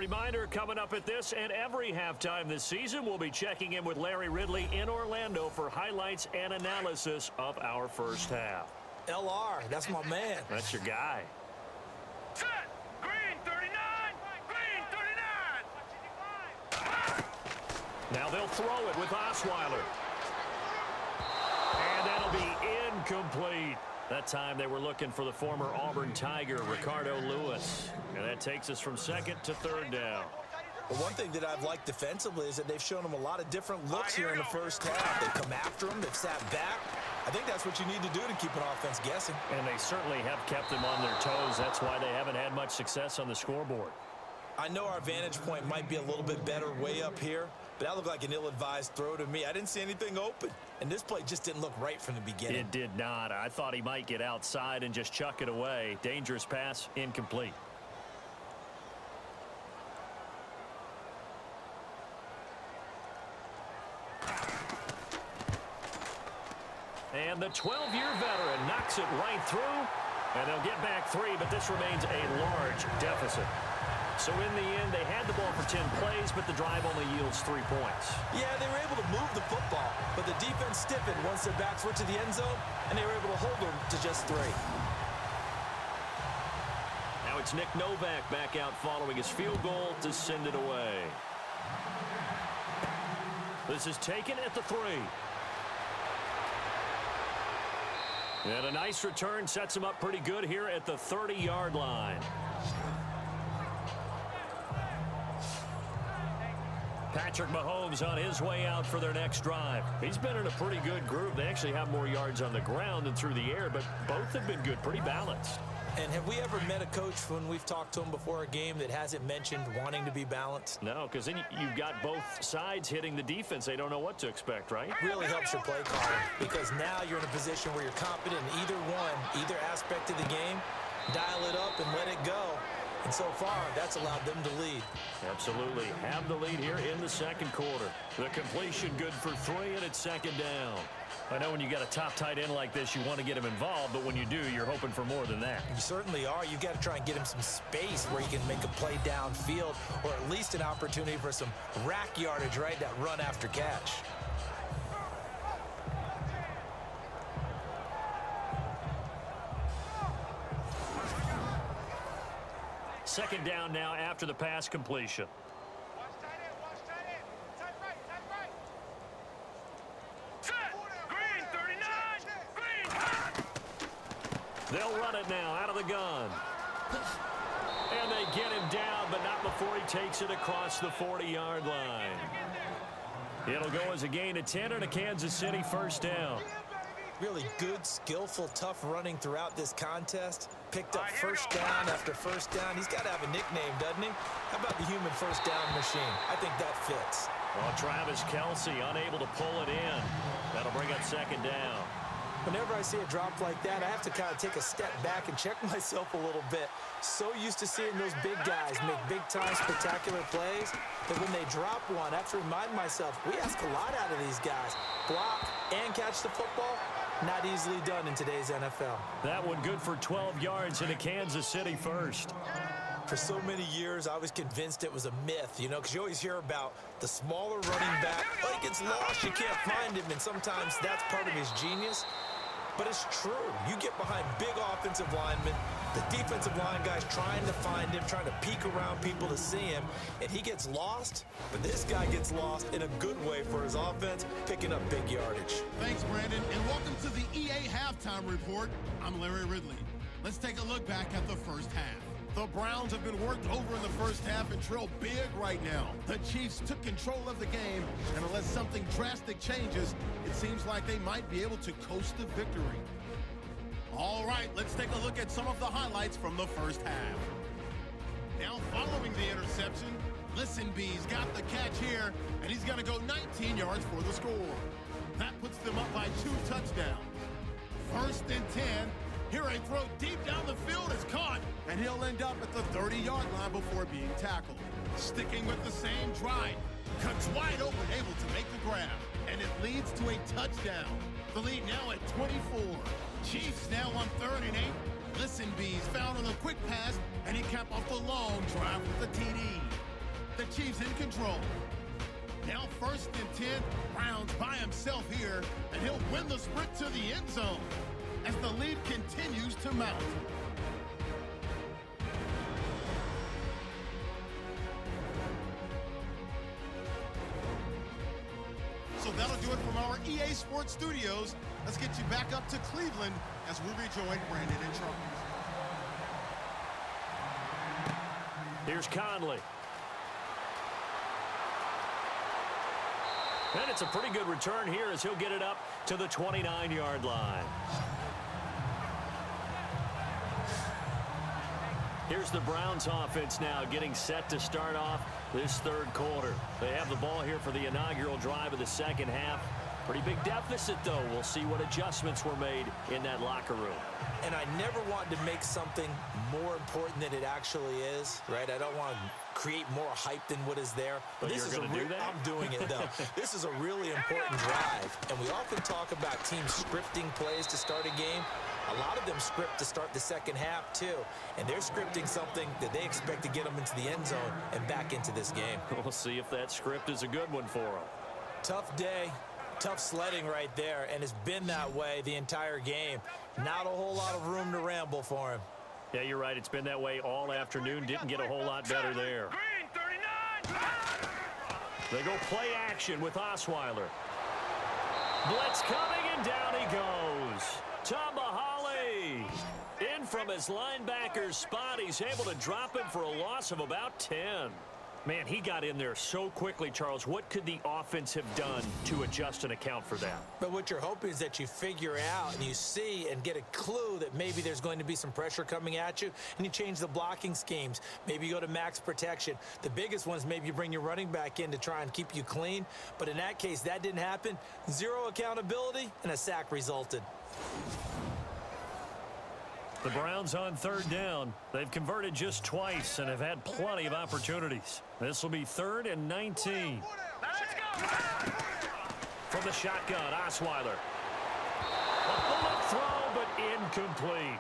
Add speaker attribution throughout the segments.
Speaker 1: reminder, coming up at this and every halftime this season, we'll be checking in with Larry Ridley in Orlando for highlights and analysis of our first half.
Speaker 2: LR, that's my man.
Speaker 1: That's your guy.
Speaker 3: Set. Green 39. Green 39.
Speaker 1: Now they'll throw it with Osweiler. And that'll be incomplete. That time they were looking for the former Auburn Tiger, Ricardo Lewis. And that takes us from second to third down.
Speaker 2: Well, one thing that I've liked defensively is that they've shown them a lot of different looks here in the first half. They've come after them. They've sat back. I think that's what you need to do to keep an offense guessing.
Speaker 1: And they certainly have kept them on their toes. That's why they haven't had much success on the scoreboard.
Speaker 2: I know our vantage point might be a little bit better way up here, but that looked like an ill-advised throw to me. I didn't see anything open, and this play just didn't look right from the beginning.
Speaker 1: It did not. I thought he might get outside and just chuck it away. Dangerous pass, incomplete. And the 12-year veteran knocks it right through, and they'll get back 3, but this remains a large deficit. So in the end, they had the ball for 10 plays, but the drive only yields 3 points.
Speaker 2: Yeah, they were able to move the football, but the defense stiffened once their backs were to the end zone, and they were able to hold them to just 3.
Speaker 1: Now it's Nick Novak back out following his field goal to send it away. This is taken at the 3. And a nice return sets him up pretty good here at the 30-yard line. Patrick Mahomes on his way out for their next drive. He's been in a pretty good group. They actually have more yards on the ground than through the air, but both have been good, pretty balanced.
Speaker 2: And have we ever met a coach when we've talked to him before a game that hasn't mentioned wanting to be balanced?
Speaker 1: No, because then you've got both sides hitting the defense. They don't know what to expect, right?
Speaker 2: It really helps your play calling, because now you're in a position where you're confident in either aspect of the game. Dial it up and let it go. And so far, that's allowed them to lead.
Speaker 1: Absolutely. Have the lead here in the second quarter. The completion good for 3, and it's second down. I know when you got a top tight end like this, you want to get him involved, but when you do, you're hoping for more than that.
Speaker 2: You certainly are. You've got to try and get him some space where he can make a play downfield, or at least an opportunity for some rack yardage, right? That run after catch.
Speaker 1: Second down now after the pass completion.
Speaker 3: Watch tight end. Watch tight end. Tight right. Tight right. Set. Green 39. Green.
Speaker 1: They'll run it now out of the gun. And they get him down, but not before he takes it across the 40-yard line. It'll go as a gain of 10 and a Kansas City first down.
Speaker 2: Really good, skillful, tough running throughout this contest. Picked up first down after first down. He's got to have a nickname, doesn't he? How about the human first down machine? I think that fits.
Speaker 1: Well, Travis Kelce unable to pull it in. That'll bring up second down.
Speaker 2: Whenever I see a drop like that, I have to kind of take a step back and check myself a little bit. So used to seeing those big guys make big-time spectacular plays that when they drop one, I have to remind myself, we ask a lot out of these guys. Block and catch the football, not easily done in today's NFL.
Speaker 1: That one good for 12 yards into Kansas City first.
Speaker 2: For so many years, I was convinced it was a myth, you know, because you always hear about the smaller running back. Oh, he gets lost, you can't find him, and sometimes that's part of his genius. But it's true. You get behind big offensive linemen, the defensive line guys trying to find him, trying to peek around people to see him, and he gets lost. But this guy gets lost in a good way for his offense, picking up big yardage.
Speaker 4: Thanks, Brandon, and welcome to the EA Halftime Report. I'm Larry Ridley. Let's take a look back at the first half. The Browns have been worked over in the first half and trail big right now. The Chiefs took control of the game, and unless something drastic changes, it seems like they might be able to coast to victory. All right, let's take a look at some of the highlights from the first half. Now following the interception, Listenbee's got the catch here, and he's going to go 19 yards for the score. That puts them up by 2 touchdowns. First and 10. Here a throw deep down the field is caught, and he'll end up at the 30-yard line before being tackled. Sticking with the same drive, cuts wide open, able to make the grab, and it leads to a touchdown. The lead now at 24. Chiefs now on 3rd and 8. Listenbee's found on a quick pass, and he capped off the long drive with the TD. Chiefs in control. Now 1st and 10, Browns by himself here, and he'll win the sprint to the end zone as the lead continues to mount. So that'll do it from our EA Sports Studios. Let's get you back up to Cleveland as we rejoin Brandon and Charles.
Speaker 1: Here's Conley. And it's a pretty good return here as he'll get it up to the 29-yard line. Here's the Browns offense now getting set to start off this third quarter. They have the ball here for the inaugural drive of the second half. Pretty big deficit, though. We'll see what adjustments were made in that locker room.
Speaker 2: And I never wanted to make something more important than it actually is, right? I don't want to create more hype than what is there.
Speaker 1: But
Speaker 2: this is
Speaker 1: you're going to do that?
Speaker 2: I'm doing it, though. This is a really important drive. And we often talk about teams scripting plays to start a game. A lot of them script to start the second half, too. And they're scripting something that they expect to get them into the end zone and back into this game.
Speaker 1: We'll see if that script is a good one for them.
Speaker 2: Tough day. Tough sledding right there, and it's been that way the entire game. Not a whole lot of room to ramble for him.
Speaker 1: Yeah, you're right. It's been that way all afternoon. Didn't get a whole lot better there.
Speaker 3: Green, 39.
Speaker 1: They go play action with Osweiler. Blitz coming, and down he goes. Tambahali in from his linebacker's spot. He's able to drop him for a loss of about 10. Man, he got in there so quickly, Charles. What could the offense have done to adjust and account for that?
Speaker 2: But what you're hoping is that you figure out and you see and get a clue that maybe there's going to be some pressure coming at you, and you change the blocking schemes. Maybe you go to max protection. The biggest one is maybe you bring your running back in to try and keep you clean. But in that case, that didn't happen. Zero accountability, and a sack resulted.
Speaker 1: The Browns on third down. They've converted just twice and have had plenty of opportunities. This will be 3rd and 19.
Speaker 3: Let's go.
Speaker 1: From the shotgun, Osweiler. A bullet throw, but incomplete.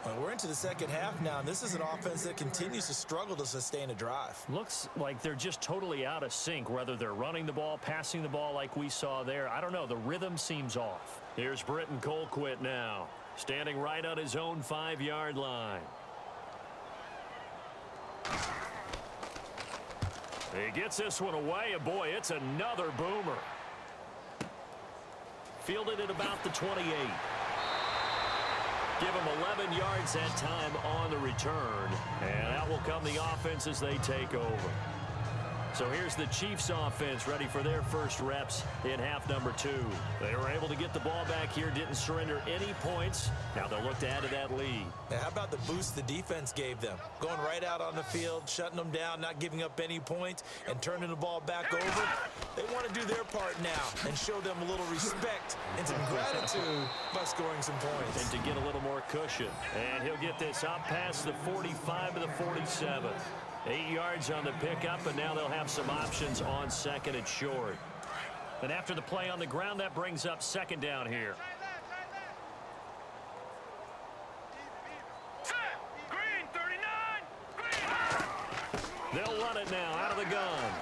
Speaker 2: Well, we're into the second half now, and this is an offense that continues to struggle to sustain a drive.
Speaker 1: Looks like they're just totally out of sync, whether they're running the ball, passing the ball like we saw there. I don't know. The rhythm seems off. Here's Britton Colquitt now, standing right on his own 5-yard line. He gets this one away, and boy, it's another boomer. Fielded at about the 28. Give him 11 yards that time on the return, and out will come the offense as they take over. So here's the Chiefs offense ready for their first reps in half number 2. They were able to get the ball back here, didn't surrender any points. Now they'll look to add to that lead.
Speaker 2: Now, how about the boost the defense gave them? Going right out on the field, shutting them down, not giving up any points, and turning the ball back over. They want to do their part now and show them a little respect and some gratitude by scoring some points.
Speaker 1: And to get a little more cushion. And he'll get this up past the 45 to the 47. 8 yards on the pickup, and now they'll have some options on 2nd and short. And after the play on the ground, that brings up 2nd down here.
Speaker 3: Green, 39.
Speaker 1: They'll run it now out of the gun.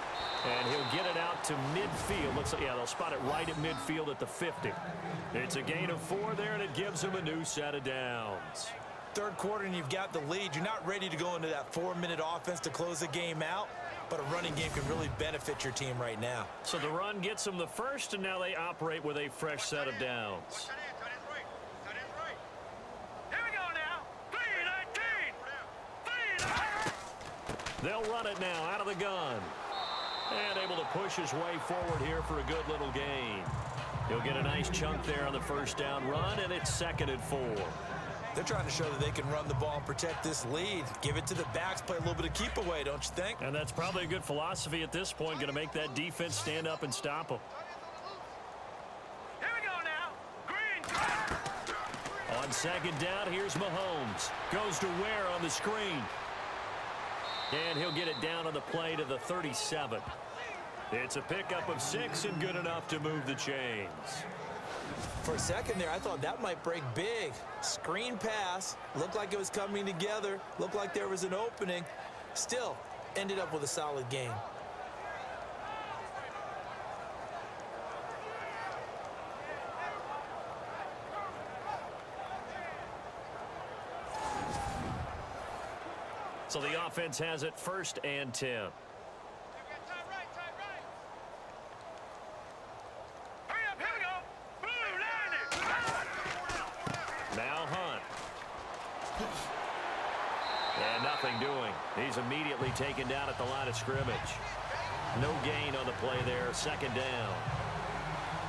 Speaker 1: And he'll get it out to midfield. Looks like, yeah, they'll spot it right at midfield at the 50. It's a gain of 4 there, and it gives them a new set of downs.
Speaker 2: Third quarter and you've got the lead. You're not ready to go into that 4-minute offense to close the game out, but a running game can really benefit your team right now.
Speaker 1: So the run gets them the first, and now they operate with a fresh set of downs.
Speaker 3: Here we go now. 3-19.
Speaker 1: They'll run it now out of the gun. And able to push his way forward here for a good little gain. He'll get a nice chunk there on the first down run, and it's 2nd and 4.
Speaker 2: They're trying to show that they can run the ball and protect this lead. Give it to the backs, play a little bit of keep away, don't you think?
Speaker 1: And that's probably a good philosophy at this point, going to make that defense stand up and stop them.
Speaker 3: Here we go now. Green.
Speaker 1: On 2nd down, here's Mahomes. Goes to Ware on the screen. And he'll get it down on the play to the 37. It's a pickup of 6 and good enough to move the chains.
Speaker 2: For a second there, I thought that might break big. Screen pass. Looked like it was coming together. Looked like there was an opening. Still, ended up with a solid game.
Speaker 1: So the offense has it 1st and 10.
Speaker 3: Time right, time right. Hurry up, here we go. Blue line it.
Speaker 1: Now Hunt. And nothing doing. He's immediately taken down at the line of scrimmage. No gain on the play there. 2nd down.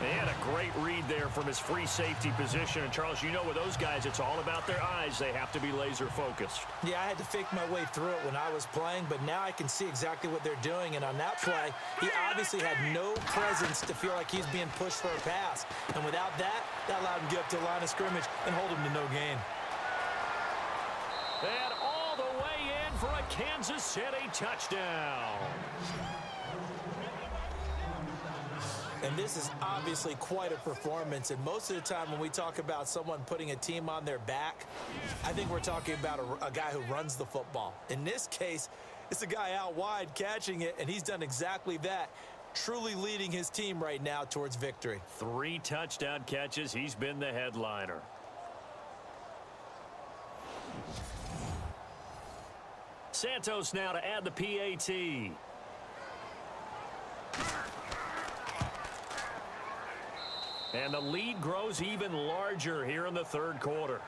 Speaker 1: He had a great read there from his free safety position. And, Charles, you know with those guys, it's all about their eyes. They have to be laser-focused.
Speaker 2: Yeah, I had to fake my way through it when I was playing, but now I can see exactly what they're doing. And on that play, he obviously had no presence to feel like he's being pushed for a pass. And without that, that allowed him to get up to the line of scrimmage and hold him to no gain.
Speaker 1: And all the way in for a Kansas City touchdown.
Speaker 2: And this is obviously quite a performance. And most of the time when we talk about someone putting a team on their back, I think we're talking about a guy who runs the football. In this case, it's a guy out wide catching it, and he's done exactly that, truly leading his team right now towards victory.
Speaker 1: 3 touchdown catches. He's been the headliner. Santos now to add the PAT. And the lead grows even larger here in the 3rd quarter.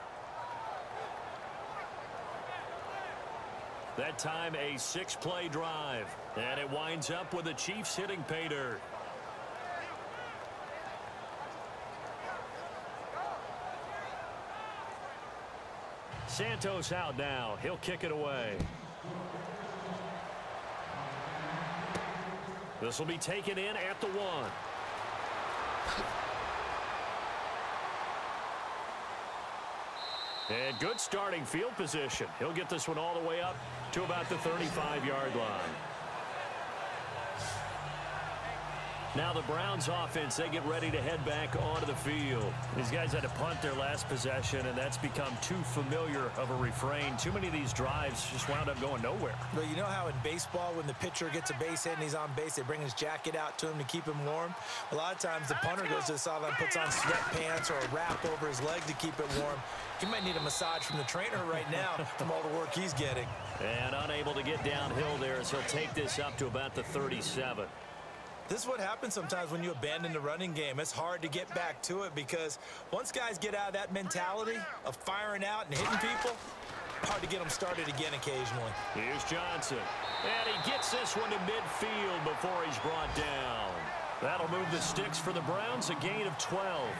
Speaker 1: That time a 6-play drive. And it winds up with the Chiefs hitting pay dirt. Santos out now. He'll kick it away. This will be taken in at the 1. And good starting field position. He'll get this one all the way up to about the 35-yard line. Now the Browns offense, they get ready to head back onto the field. These guys had to punt their last possession, and that's become too familiar of a refrain. Too many of these drives just wound up going nowhere.
Speaker 2: Well, you know how in baseball when the pitcher gets a base hit and he's on base, they bring his jacket out to him to keep him warm? A lot of times the punter goes to the sideline, puts on sweatpants or a wrap over his leg to keep it warm. He might need a massage from the trainer right now from all the work he's getting.
Speaker 1: And unable to get downhill there as he'll take this up to about the 37.
Speaker 2: This is what happens sometimes when you abandon the running game. It's hard to get back to it because once guys get out of that mentality of firing out and hitting people, hard to get them started again occasionally.
Speaker 1: Here's Johnson. And he gets this one to midfield before he's brought down. That'll move the sticks for the Browns, a gain of 12.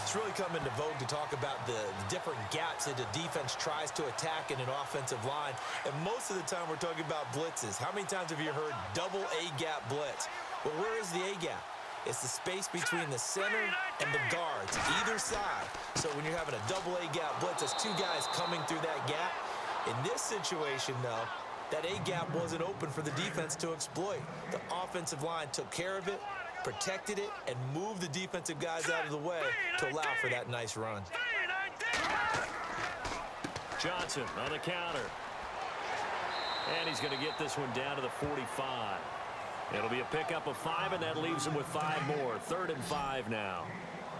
Speaker 2: It's really come into vogue to talk about the different gaps that the defense tries to attack in an offensive line. And most of the time we're talking about blitzes. How many times have you heard double A-gap blitz? Well, where is the A-gap? It's the space between the center and the guards, either side. So when you're having a double A-gap blitz, it's 2 guys coming through that gap. In this situation, though, that A-gap wasn't open for the defense to exploit. The offensive line took care of it, protected it, and moved the defensive guys out of the way to allow for that nice run.
Speaker 1: Johnson on the counter. And he's going to get this one down to the 45. It'll be a pickup of 5, and that leaves him with 5 more. 3rd and 5 now.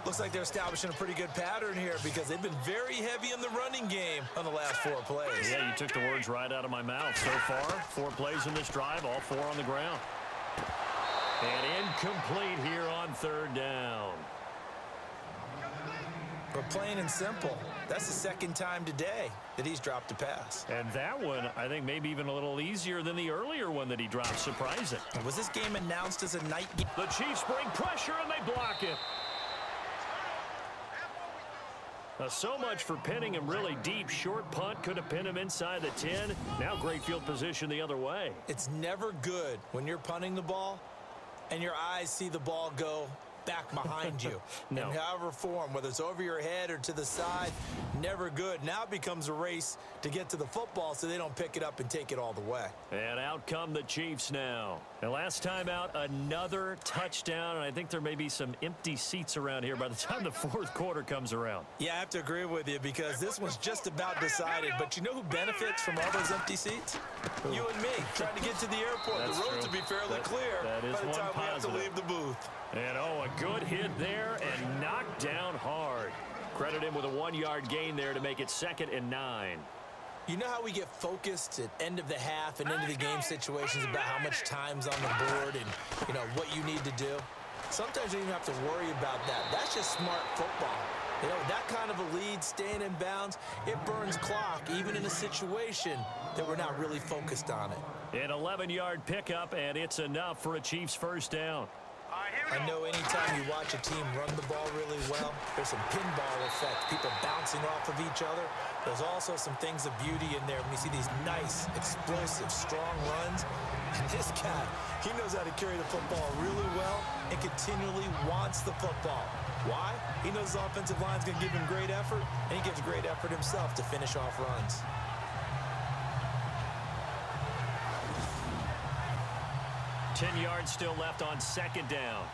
Speaker 2: Looks like they're establishing a pretty good pattern here because they've been very heavy in the running game on the last 4 plays.
Speaker 1: Yeah, you took the words right out of my mouth. So far, 4 plays in this drive, all 4 on the ground. And incomplete here on 3rd down.
Speaker 2: But plain and simple, that's the 2nd time today that he's dropped a pass.
Speaker 1: And that one, I think, maybe even a little easier than the earlier one that he dropped. Surprising.
Speaker 2: Was this game announced as a night game?
Speaker 1: The Chiefs bring pressure, and they block it. Now, so much for pinning him really deep. Short punt could have pinned him inside the 10. Now great field position the other way.
Speaker 2: It's never good when you're punting the ball and your eyes see the ball go back behind you.
Speaker 1: No.
Speaker 2: In however form, whether it's over your head or to the side, never good. Now it becomes a race to get to the football so they don't pick it up and take it all the way.
Speaker 1: And out come the Chiefs now. And last time out, another touchdown, and I think there may be some empty seats around here by the time the fourth quarter comes around.
Speaker 2: Yeah, I have to agree with you because this one's just about decided. But you know who benefits from all those empty seats? You and me, trying to get to the airport.
Speaker 1: That's
Speaker 2: the roads
Speaker 1: true.
Speaker 2: will be fairly clear
Speaker 1: that is
Speaker 2: by the
Speaker 1: one
Speaker 2: time we have to
Speaker 1: positive.
Speaker 2: leave the booth.
Speaker 1: And, oh, a good hit there and knocked down hard. Credit him with a 1-yard gain there to make it 2nd and 9.
Speaker 2: You know how we get focused at end of the half and into the game situations about how much time's on the board and, you know, what you need to do? Sometimes you don't even have to worry about that. That's just smart football. You know, that kind of a lead, staying in bounds, it burns clock, even in a situation that we're not really focused on it.
Speaker 1: An 11-yard pickup, and it's enough for a Chiefs first down.
Speaker 3: All right, here we
Speaker 2: I
Speaker 3: go.
Speaker 2: know anytime you watch a team run the ball really well, there's some pinball effect, people bouncing off of each other. There's also some things of beauty in there when you see these nice, explosive, strong runs. And this guy, he knows how to carry the football really well and continually wants the football. Why? He knows his offensive line's going to give him great effort, and he gives great effort himself to finish off runs.
Speaker 1: Ten yards still left on 2nd down.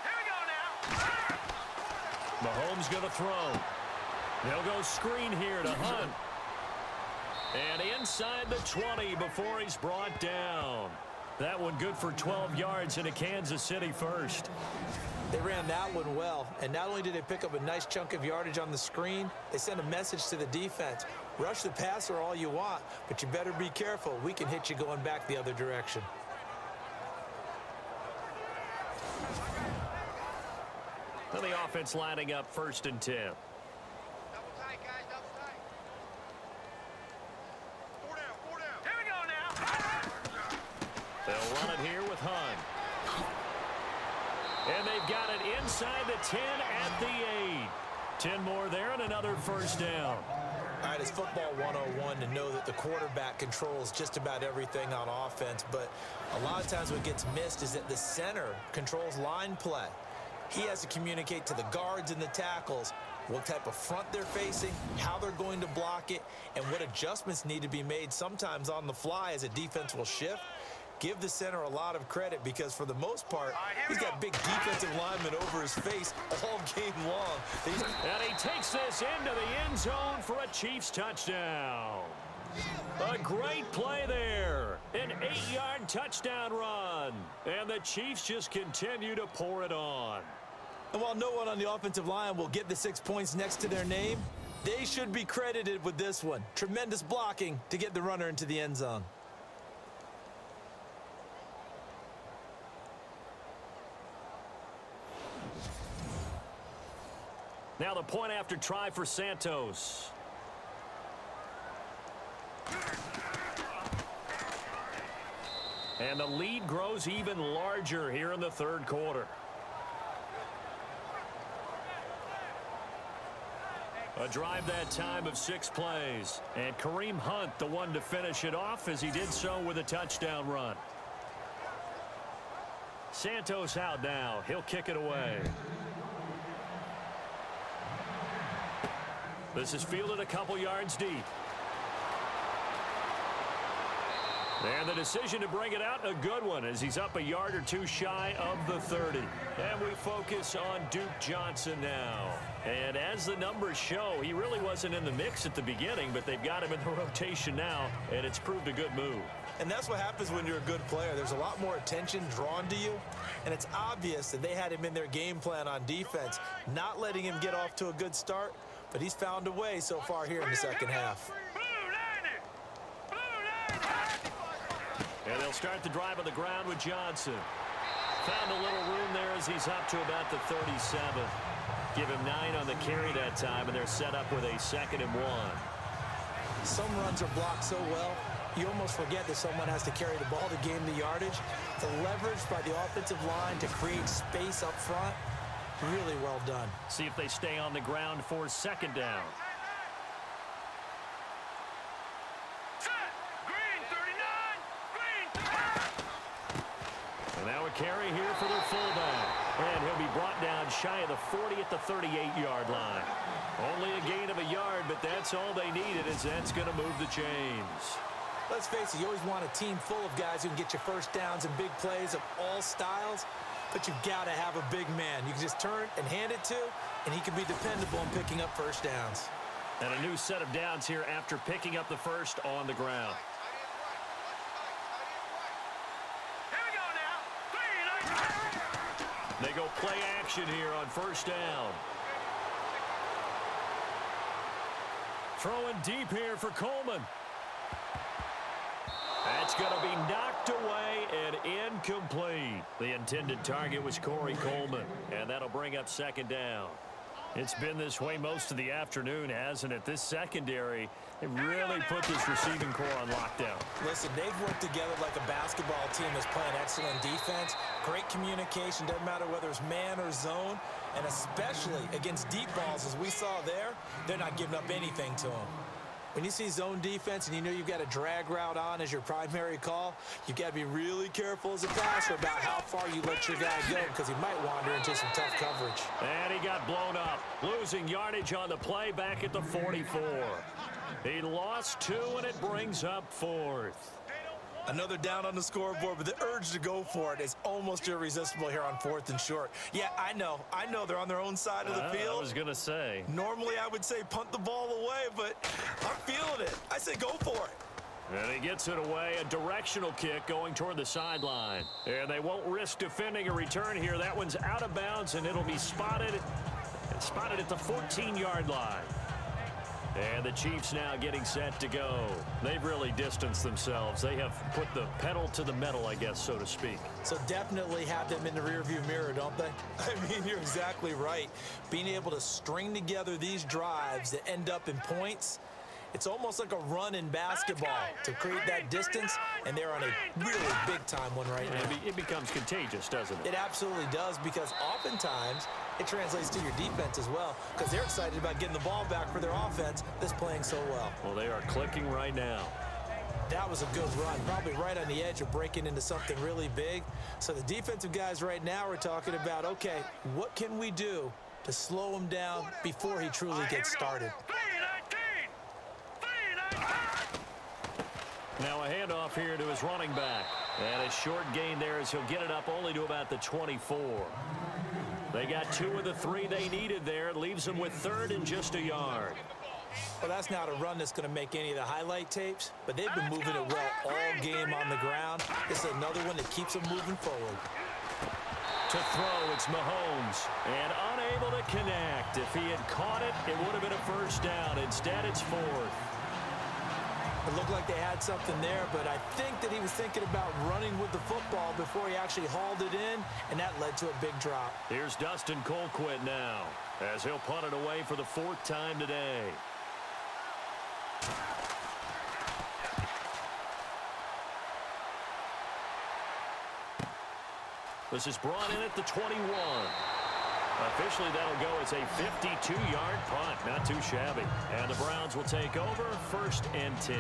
Speaker 3: Here we go now.
Speaker 1: Mahomes going to throw. They'll go screen here to Hunt. And inside the 20 before he's brought down. That one good for 12 yards into Kansas City first.
Speaker 2: They ran that one well, and not only did they pick up a nice chunk of yardage on the screen, they sent a message to the defense. Rush the passer all you want, but you better be careful. We can hit you going back the other direction.
Speaker 1: Now the offense lining up 1st and 10.
Speaker 3: Double tight, guys, double tight. 4 down, 4 down. Here we go now.
Speaker 1: They'll run it here with Hunt. And they've got it inside the 10 at the 8. 10 more there and another first down.
Speaker 2: All right, it's football 101 to know that the quarterback controls just about everything on offense, but a lot of times what gets missed is that the center controls line play. He has to communicate to the guards and the tackles what type of front they're facing, how they're going to block it, and what adjustments need to be made sometimes on the fly as a defense will shift. Give the center a lot of credit because for the most part, he's got big defensive linemen over his face all game long.
Speaker 1: And he takes this into the end zone for a Chiefs touchdown. A great play there. An 8-yard touchdown run. And the Chiefs just continue to pour it on.
Speaker 2: And while no one on the offensive line will get the 6 points next to their name, they should be credited with this one. Tremendous blocking to get the runner into the end zone.
Speaker 1: Now the point after try for Santos. And the lead grows even larger here in the 3rd quarter. A drive that time of 6 plays. And Kareem Hunt, the one to finish it off as he did so with a touchdown run. Santos out now. He'll kick it away. This is fielded a couple yards deep. And the decision to bring it out, a good one, as he's up a yard or two shy of the 30. And we focus on Duke Johnson now. And as the numbers show, he really wasn't in the mix at the beginning, but they've got him in the rotation now, and it's proved a good move.
Speaker 2: And that's what happens when you're a good player. There's a lot more attention drawn to you, and it's obvious that they had him in their game plan on defense, not letting him get off to a good start, but he's found a way so far here in the second half.
Speaker 1: And they'll start the drive on the ground with Johnson. Found a little room there as he's up to about the 37. Give him 9 on the carry that time, and they're set up with a 2nd and 1.
Speaker 2: Some runs are blocked so well, you almost forget that someone has to carry the ball to gain the yardage. The leverage by the offensive line to create space up front, really well done.
Speaker 1: See if they stay on the ground for 2nd down.
Speaker 3: Green 39. Green.
Speaker 1: And now a carry here for their fullback. And he'll be brought down shy of the 40 at the 38-yard line. Only a gain of a yard, but that's all they needed, as that's going to move the chains.
Speaker 2: Let's face it, you always want a team full of guys who can get you first downs and big plays of all styles, but you've got to have a big man. You can just turn and hand it to, and he can be dependable in picking up first downs.
Speaker 1: And a new set of downs here after picking up the first on the ground. They go play action here on first down. Throwing deep here for Coleman. That's going to be knocked away and incomplete. The intended target was Corey Coleman, and that'll bring up second down. It's been this way most of the afternoon, hasn't it? This secondary, it really put this receiving core on lockdown.
Speaker 2: Listen, they've worked together like a basketball team that's playing excellent defense. Great communication, doesn't matter whether it's man or zone. And especially against deep balls, as we saw there, they're not giving up anything to them. When you see zone defense and you know you've got a drag route on as your primary call, you've got to be really careful as a passer about how far you let your guy go, because he might wander into some tough coverage.
Speaker 1: And he got blown up, losing yardage on the play back at the 44. He lost 2, and it brings up 4th.
Speaker 2: Another down on the scoreboard, but the urge to go for it is almost irresistible here on 4th and short. Yeah, I know they're on their own side of the field.
Speaker 1: I was going to say.
Speaker 2: Normally I would say punt the ball away, but I'm feeling it. I say go for it.
Speaker 1: And he gets it away, a directional kick going toward the sideline. And they won't risk defending a return here. That one's out of bounds, and it'll be spotted at the 14-yard line. And the Chiefs now getting set to go. They've really distanced themselves. They have put the pedal to the metal, I guess, so to speak.
Speaker 2: So definitely have them in the rearview mirror, don't they? I mean, you're exactly right. Being able to string together these drives that end up in points, it's almost like a run in basketball to create that distance, and they're on a really big-time one right now.
Speaker 1: It becomes contagious, doesn't it?
Speaker 2: It absolutely does, because oftentimes it translates to your defense as well, because they're excited about getting the ball back for their offense that's playing so well.
Speaker 1: Well, they are clicking right now.
Speaker 2: That was a good run, probably right on the edge of breaking into something really big. So the defensive guys right now are talking about, okay, what can we do to slow him down before he truly gets started?
Speaker 1: Now a handoff here to his running back. And a short gain there as he'll get it up only to about the 24. They got 2 of the 3 they needed there. It leaves them with 3rd and just a yard.
Speaker 2: Well, that's not a run that's going to make any of the highlight tapes, but they've been moving it well all game on the ground. This is another one that keeps them moving forward.
Speaker 1: To throw, it's Mahomes. And unable to connect. If he had caught it, it would have been a first down. Instead, it's 4th.
Speaker 2: It looked like they had something there, but I think that he was thinking about running with the football before he actually hauled it in, and that led to a big drop.
Speaker 1: Here's Dustin Colquitt now, as he'll punt it away for the 4th time today. This is brought in at the 21. Officially, that'll go as a 52-yard punt. Not too shabby. And the Browns will take over 1st and 10.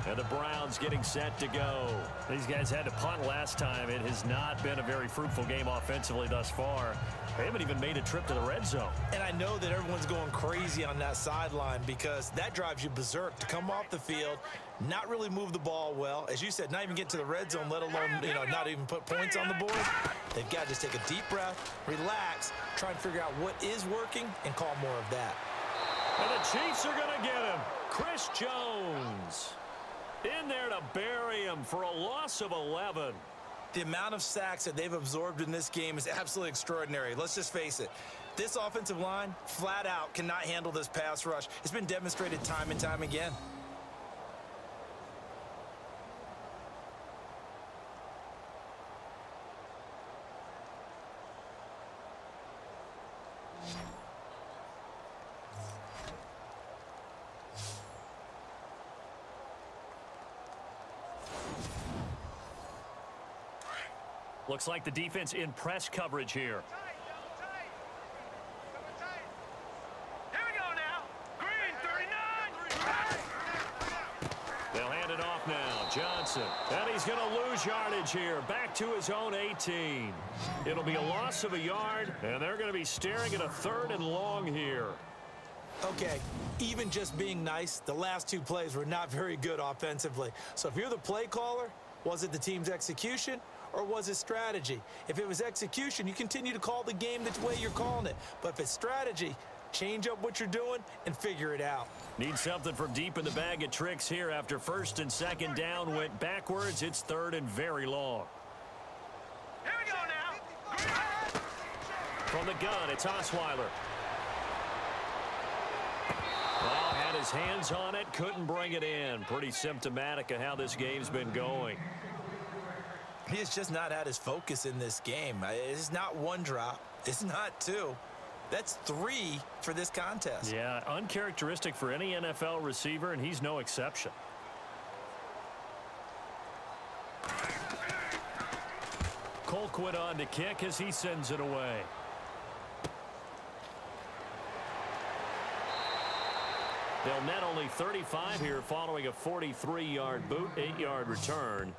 Speaker 1: And the Browns getting set to go. These guys had to punt last time. It has not been a very fruitful game offensively thus far. They haven't even made a trip to the red zone.
Speaker 2: And I know that everyone's going crazy on that sideline, because that drives you berserk to come off the field, not really move the ball well. As you said, not even get to the red zone, let alone, not even put points on the board. They've got to just take a deep breath, relax, try and figure out what is working, and call more of that.
Speaker 1: And the Chiefs are going to get him. Chris Jones in there to bury him for a loss of 11.
Speaker 2: The amount of sacks that they've absorbed in this game is absolutely extraordinary. Let's just face it. This offensive line, flat out, cannot handle this pass rush. It's been demonstrated time and time again.
Speaker 1: Looks like the defense in press coverage here.
Speaker 3: Here we go now. Green 39.
Speaker 1: They'll hand it off now. Johnson Johnson. And he's going to lose yardage here. Back to his own 18. It'll be a loss of a yard, and they're going to be staring at a 3rd and long here.
Speaker 2: Okay, even just being nice, the last 2 plays were not very good offensively. So if you're the play caller, was it the team's execution or was it strategy? If it was execution, you continue to call the game the way you're calling it. But if it's strategy, change up what you're doing and figure it out.
Speaker 1: Need something from deep in the bag of tricks here after 1st and 2nd down went backwards. It's 3rd and very long.
Speaker 3: Here we go now.
Speaker 1: From the gun, it's Osweiler. Well, had his hands on it, couldn't bring it in. Pretty symptomatic of how this game's been going.
Speaker 2: He has just not had his focus in this game. It's not 1 drop. It's not 2. That's 3 for this contest.
Speaker 1: Yeah, uncharacteristic for any NFL receiver, and he's no exception. Colquitt on to kick as he sends it away. They'll net only 35 here following a 43-yard boot, 8-yard return.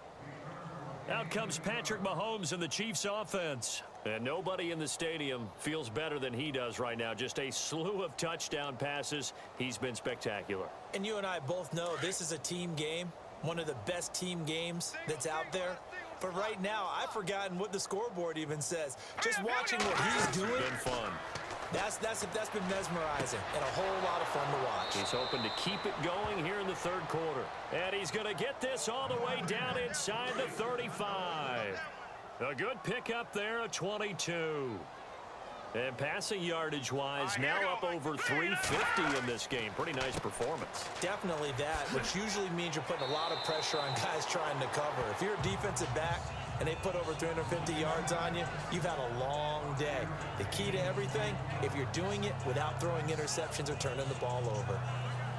Speaker 1: Out comes Patrick Mahomes in the Chiefs offense. And nobody in the stadium feels better than he does right now. Just a slew of touchdown passes. He's been spectacular.
Speaker 2: And you and I both know this is a team game, one of the best team games that's out there. But right now, I've forgotten what the scoreboard even says. Just watching what he's doing.
Speaker 1: Been fun.
Speaker 2: That's been mesmerizing and a whole lot of fun to watch.
Speaker 1: He's hoping to keep it going here in the 3rd quarter. And he's going to get this all the way down inside the 35. A good pickup there, a 22. And passing yardage-wise, now up over 350 in this game. Pretty nice performance.
Speaker 2: Definitely that, which usually means you're putting a lot of pressure on guys trying to cover. If you're a defensive back and they put over 350 yards on you, you've had a long day. The key to everything, if you're doing it without throwing interceptions or turning the ball over.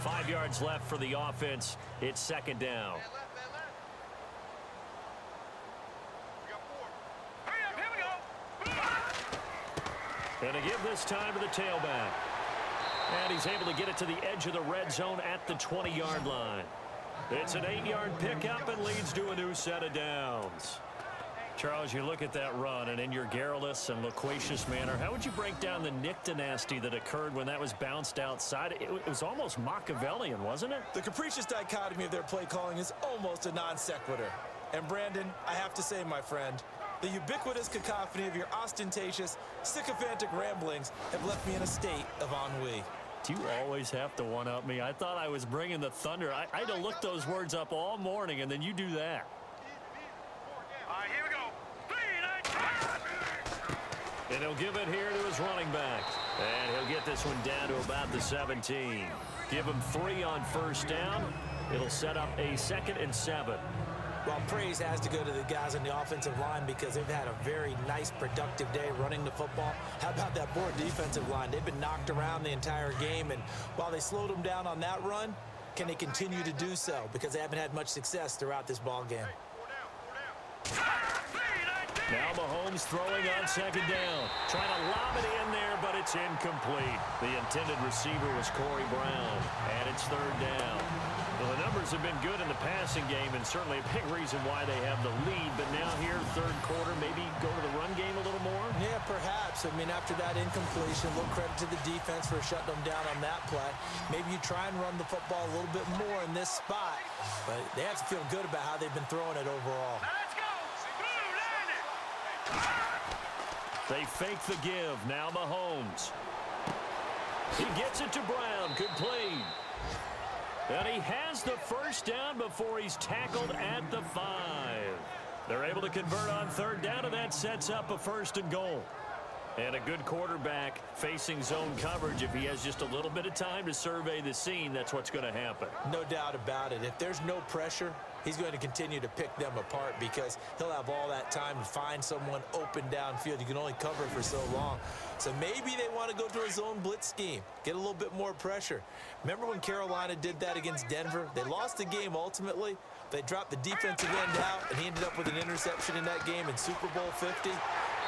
Speaker 1: 5 yards left for the offense. It's 2nd down. And to give this time to the tailback. And he's able to get it to the edge of the red zone at the 20-yard line. It's an 8-yard pickup and leads to a new set of downs. Charles, you look at that run, and in your garrulous and loquacious manner, how would you break down the Nick dynasty that occurred when that was bounced outside? It was almost Machiavellian, wasn't it?
Speaker 2: The capricious dichotomy of their play calling is almost a non sequitur. And Brandon, I have to say, my friend, the ubiquitous cacophony of your ostentatious, sycophantic ramblings have left me in a state of ennui.
Speaker 1: Do you always have to one-up me? I thought I was bringing the thunder. I had to look those words up all morning, and then you do that.
Speaker 3: All right, here we go. 3, 9,
Speaker 1: And he'll give it here to his running back. And he'll get this one down to about the 17. Give him 3 on 1st down. It'll set up a 2nd and 7.
Speaker 2: Well, praise has to go to the guys on the offensive line because they've had a very nice, productive day running the football. How about that poor defensive line? They've been knocked around the entire game, and while they slowed them down on that run, can they continue to do so? Because they haven't had much success throughout this ball game.
Speaker 1: Now Mahomes throwing on 2nd down. Trying to lob it in there, but it's incomplete. The intended receiver was Corey Brown, and it's 3rd down. Well, the numbers have been good in the passing game, and certainly a big reason why they have the lead. But now here, 3rd quarter, maybe go to the run game a little more?
Speaker 2: Yeah, perhaps. I mean, after that incompletion, a little credit to the defense for shutting them down on that play. Maybe you try and run the football a little bit more in this spot. But they have to feel good about how they've been throwing it overall.
Speaker 3: let's go. Blue, line it.
Speaker 1: They fake the give. Now Mahomes. He gets it to Brown. Good play. And he has the 1st down before he's tackled at the 5. They're able to convert on 3rd down, and that sets up a 1st and goal. And a good quarterback facing zone coverage. If he has just a little bit of time to survey the scene, that's what's going to happen.
Speaker 2: No doubt about it. If there's no pressure, he's going to continue to pick them apart because he'll have all that time to find someone open downfield. You can only cover for so long. So maybe they want to go to a zone blitz scheme, get a little bit more pressure. Remember when Carolina did that against Denver? They lost the game ultimately. They dropped the defensive end out, and he ended up with an interception in that game in Super Bowl 50.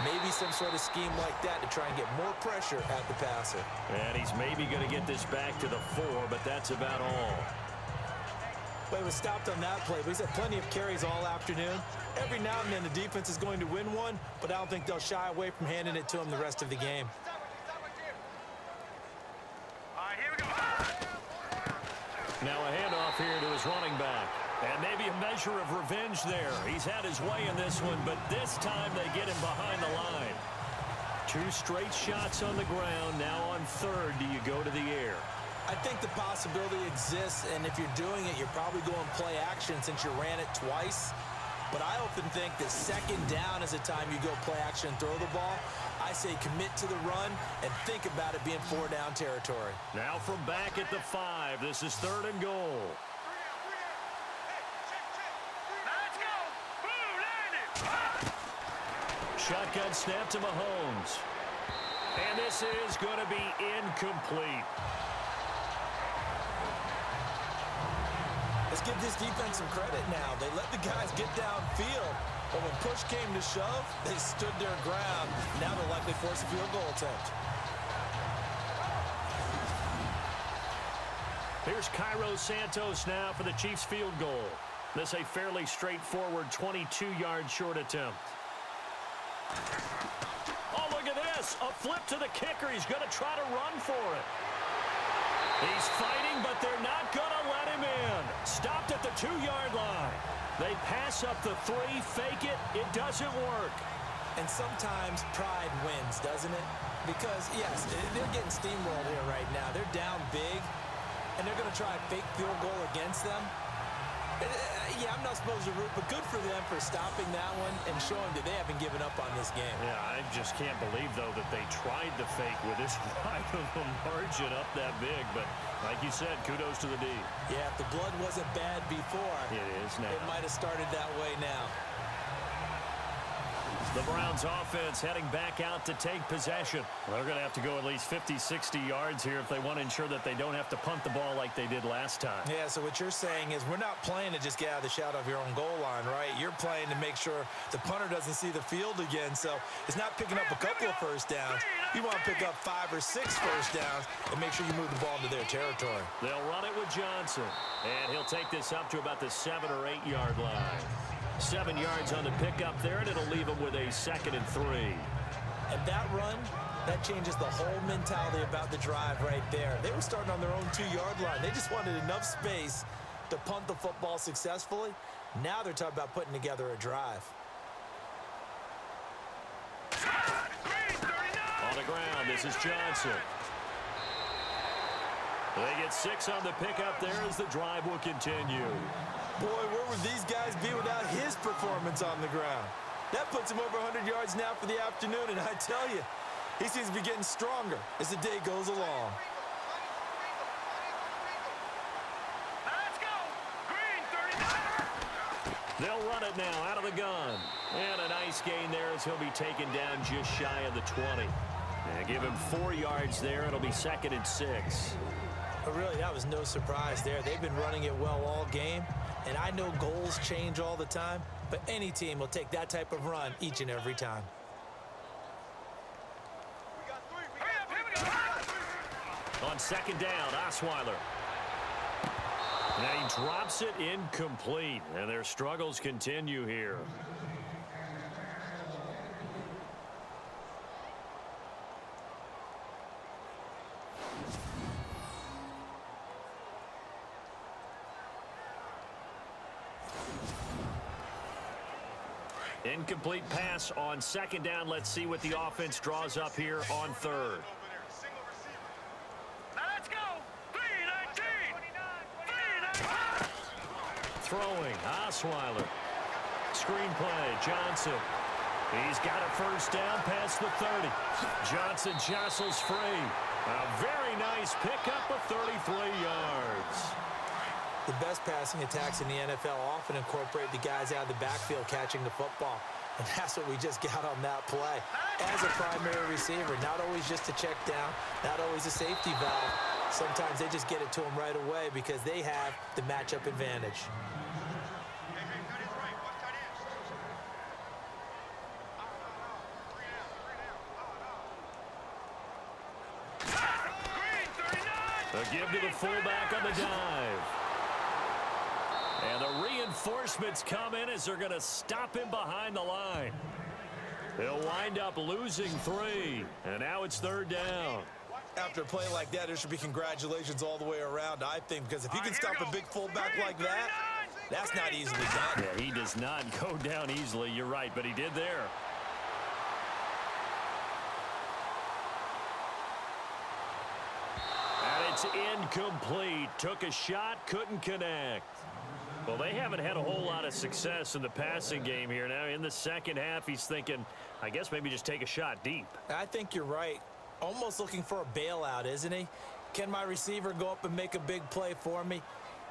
Speaker 2: Maybe some sort of scheme like that to try and get more pressure at the passer.
Speaker 1: And he's maybe going to get this back to the 4, but that's about all.
Speaker 2: But he was stopped on that play. But he's had plenty of carries all afternoon. Every now and then the defense is going to win one, but I don't think they'll shy away from handing it to him the rest of the game.
Speaker 3: All right, here we go.
Speaker 1: Now a handoff here to his running back. And maybe a measure of revenge there. He's had his way in this one, but this time they get him behind the line. 2 straight shots on the ground. Now on third, do you go to the air?
Speaker 2: I think the possibility exists, and if you're doing it, you're probably going play action since you ran it twice. But I often think that second down is the time you go play action and throw the ball. I say commit to the run and think about it being 4-down territory.
Speaker 1: Now from back at the 5, this is 3rd and goal.
Speaker 3: Let's go. Boom, landed.
Speaker 1: Shotgun snap to Mahomes. And this is going to be incomplete.
Speaker 2: Let's give this defense some credit now. They let the guys get downfield, but when push came to shove, they stood their ground. Now they'll likely force a field goal attempt.
Speaker 1: Here's Cairo Santos now for the Chiefs field goal. This a fairly straightforward 22-yard short attempt. Oh, look at this. A flip to the kicker. He's going to try to run for it. He's fighting, but they're not going to let him in. Stopped at the 2-yard line. They pass up the 3, fake it. It doesn't work.
Speaker 2: And sometimes pride wins, doesn't it? Because, yes, they're getting steamrolled here right now. They're down big, and they're going to try a fake field goal against them. Yeah, I'm not supposed to root, but good for them for stopping that one and showing that they haven't given up on this game.
Speaker 1: Yeah, I just can't believe, though, that they tried the fake with this wide of a margin up that big. But like you said, kudos to the D.
Speaker 2: Yeah, if the blood wasn't bad before,
Speaker 1: it is now.
Speaker 2: It might have started that way now.
Speaker 1: The Browns offense heading back out to take possession. They're going to have to go at least 50, 60 yards here if they want to ensure that they don't have to punt the ball like they did last time.
Speaker 2: Yeah, so what you're saying is we're not playing to just get out of the shadow of your own goal line, right? You're playing to make sure the punter doesn't see the field again. So it's not picking up a couple of first downs. You want to pick up 5 or 6 first downs and make sure you move the ball into their territory.
Speaker 1: They'll run it with Johnson. And he'll take this up to about the 7 or 8 yard line. 7 yards on the pickup there, and it'll leave them with a 2nd and 3.
Speaker 2: And that run, that changes the whole mentality about the drive right there. They were starting on their own 2-yard line. They just wanted enough space to punt the football successfully. Now they're talking about putting together a drive.
Speaker 1: On the ground, this is Johnson. They get 6 on the pickup there as the drive will continue.
Speaker 2: Boy, where would these guys be without his performance on the ground? That puts him over 100 yards now for the afternoon, and I tell you, he seems to be getting stronger as the day goes along.
Speaker 3: Let's go. Green 39.
Speaker 1: They'll run it now out of the gun. And a nice gain there as he'll be taken down just shy of the 20. And give him 4 yards there. It'll be 2nd and 6.
Speaker 2: But really, that was no surprise there. They've been running it well all game. And I know goals change all the time, but any team will take that type of run each and every time.
Speaker 1: On 2nd down, Osweiler. Now he drops it incomplete, and their struggles continue here. Incomplete pass on 2nd down. Let's see what the offense draws up here on 3rd.
Speaker 3: Let's go. 3-19.
Speaker 1: Throwing, Osweiler. Screen play, Johnson. He's got a first down past the 30. Johnson jostles free. A very nice pickup of 33 yards.
Speaker 2: The best passing attacks in the NFL often incorporate the guys out of the backfield catching the football. And that's what we just got on that play. As a primary receiver, not always just a check down, not always a safety valve. Sometimes they just get it to them right away because they have the matchup advantage.
Speaker 1: A give to the fullback on the dive. reinforcements come in as they're going to stop him behind the line. He'll wind up losing 3, and now it's 3rd down.
Speaker 2: After a play like that, there should be congratulations all the way around, I think, because if you can stop a big fullback like that, that's not easily done.
Speaker 1: Yeah, he does not go down easily. You're right, but he did there. And it's incomplete. Took a shot, couldn't connect. Well, they haven't had a whole lot of success in the passing game here. Now, in the second half, he's thinking, I guess maybe just take a shot deep.
Speaker 2: I think you're right. Almost looking for a bailout, isn't he? Can my receiver go up and make a big play for me?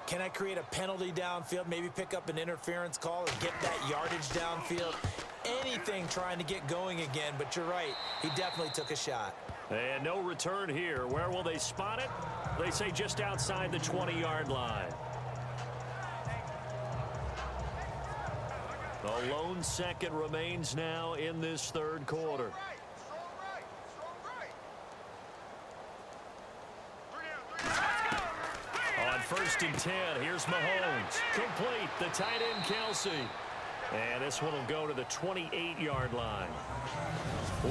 Speaker 2: Can I create a penalty downfield, maybe pick up an interference call or get that yardage downfield? Anything trying to get going again, but you're right. He definitely took a shot.
Speaker 1: And no return here. Where will they spot it? They say just outside the 20-yard line. The lone second remains now in this 3rd quarter. On 1st and 10, here's Mahomes. Complete, the tight end Kelsey. And this one will go to the 28-yard line.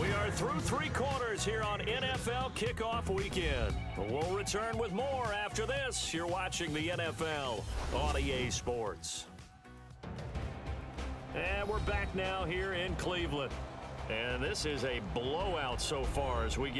Speaker 1: We are through 3 quarters here on NFL Kickoff Weekend. We'll return with more after this. You're watching the NFL on EA Sports. And we're back now here in Cleveland. And this is a blowout so far as we get